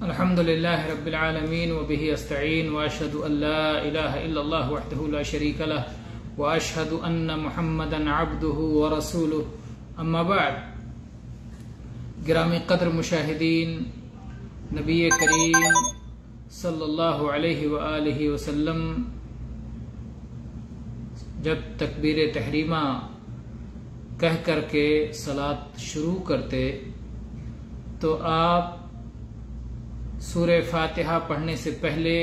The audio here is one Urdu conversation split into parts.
الحمد لله رب العالمين وبه استعين واشهد ان لا اله الا الله وحده لا شريك له واشهد ان محمدا عبده ورسوله اما بعد. گرامی قدر مشاہدین، نبی کریم صلی اللہ علیہ وآلہ وسلم جب تکبیر تحریمہ کہہ کر کے صلاۃ شروع کرتے تو آپ سورہ فاتحہ پڑھنے سے پہلے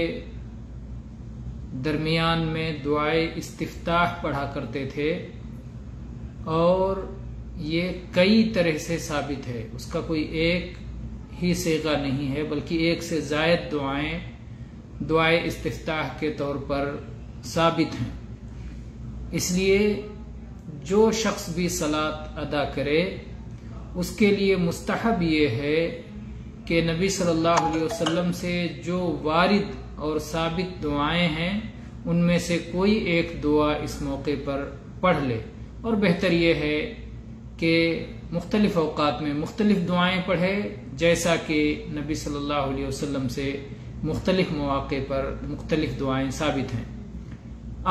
درمیان میں دعائے استفتاح پڑھا کرتے تھے، اور یہ کئی طرح سے ثابت ہے، اس کا کوئی ایک ہی صیغہ نہیں ہے بلکہ ایک سے زائد دعائے استفتاح کے طور پر ثابت ہیں. اس لیے جو شخص بھی صلاۃ ادا کرے اس کے لیے مستحب یہ ہے کہ نبی صلی اللہ علیہ وسلم سے جو وارد اور ثابت دعائیں ہیں ان میں سے کوئی ایک دعا اس موقع پر پڑھ لے، اور بہتر یہ ہے کہ مختلف اوقات میں مختلف دعائیں پڑھے، جیسا کہ نبی صلی اللہ علیہ وسلم سے مختلف مواقع پر مختلف دعائیں ثابت ہیں.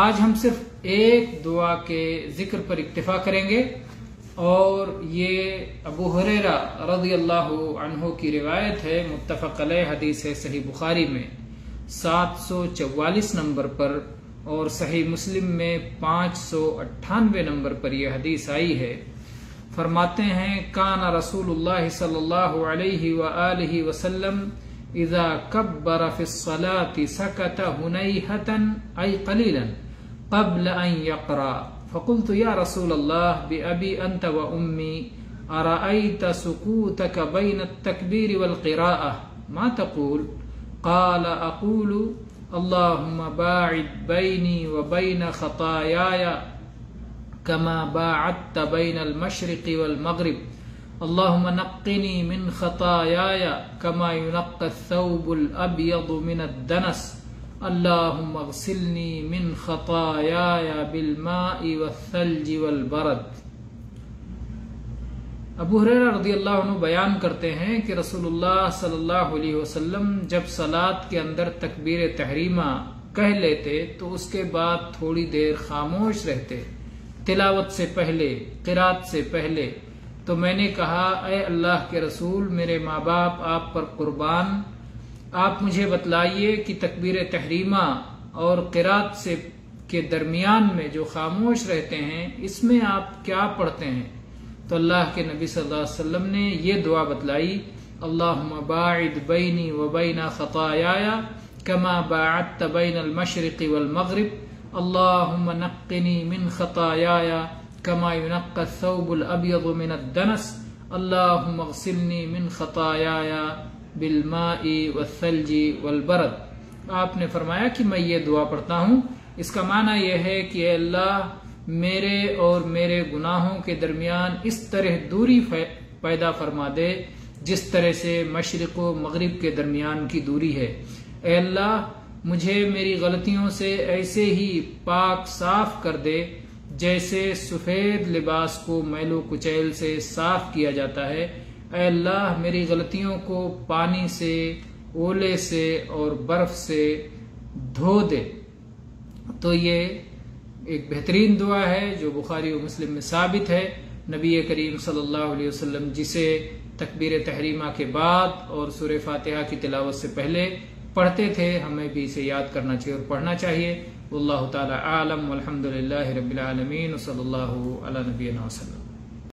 آج ہم صرف ایک دعا کے ذکر پر اکتفا کریں گے، اور یہ ابو ہریرہ رضی اللہ عنہ کی روایت ہے، متفق علیہ حدیث ہے صحیح بخاری میں 744 نمبر پر، اور صحیح مسلم میں 598 نمبر پر یہ حدیث آئی ہے. فرماتے ہیں کان رسول اللہ صلی اللہ علیہ وآلہ وسلم اذا کبر فی الصلاة سکت ہنیہتا ای قلیلا قبل ان یقرأ فقلت یا رسول اللہ بأبی انت و امی ارأیت سکوتک بین التکبیر والقراءة ما تقول؟ قال اقول اللہم باعد بینی و بین خطایای کما باعدت بین المشرق والمغرب اللہم نقنی من خطایای کما ینقى الثوب الابیض من الدنس اللہم اغسلنی من خطایای بالماء والثلج والبرد. ابو ہریرہ رضی اللہ عنہ بیان کرتے ہیں کہ رسول اللہ صلی اللہ علیہ وسلم جب صلاۃ کے اندر تکبیر تحریمہ کہہ لیتے تو اس کے بعد تھوڑی دیر خاموش رہتے، تلاوت سے پہلے، قرات سے پہلے. تو میں نے کہا اے اللہ کے رسول، میرے ماں باپ آپ پر قربان، آپ مجھے بتلائیے کہ تکبیر تحریمہ اور قرات سے کے درمیان میں جو خاموش رہتے ہیں اس میں آپ کیا پڑھتے ہیں؟ تو اللہ کے نبی صلی اللہ علیہ وسلم نے یہ دعا بتلائی، اللہم باعد بینی و بین خطایای کما باعدت بین المشرق والمغرب اللہم نقنی من خطایای کما ینقى الثوب الابیض من الدنس اللہم اغسلنی من خطایای بالماء والثلج والبرد. آپ نے فرمایا کہ میں یہ دعا پڑھتا ہوں، اس کا معنی یہ ہے کہ اے اللہ میرے اور میرے گناہوں کے درمیان اس طرح دوری پیدا فرما دے جس طرح سے مشرق و مغرب کے درمیان کی دوری ہے. اے اللہ مجھے میری غلطیوں سے ایسے ہی پاک صاف کر دے جیسے سفید لباس کو میل و کچیل سے صاف کیا جاتا ہے. اے اللہ میری غلطیوں کو پانی سے، اولے سے اور برف سے دھو دے. تو یہ ایک بہترین دعا ہے جو بخاری و مسلم میں ثابت ہے. نبی کریم صلی اللہ علیہ وسلم جسے تکبیر تحریمہ کے بعد اور سورہ فاتحہ کی تلاوت سے پہلے پڑھتے تھے، ہمیں بھی اسے یاد کرنا چاہیے اور پڑھنا چاہیے. واللہ تعالی عالم والحمد للہ رب العالمین، صلی اللہ علی نبینا وسلم.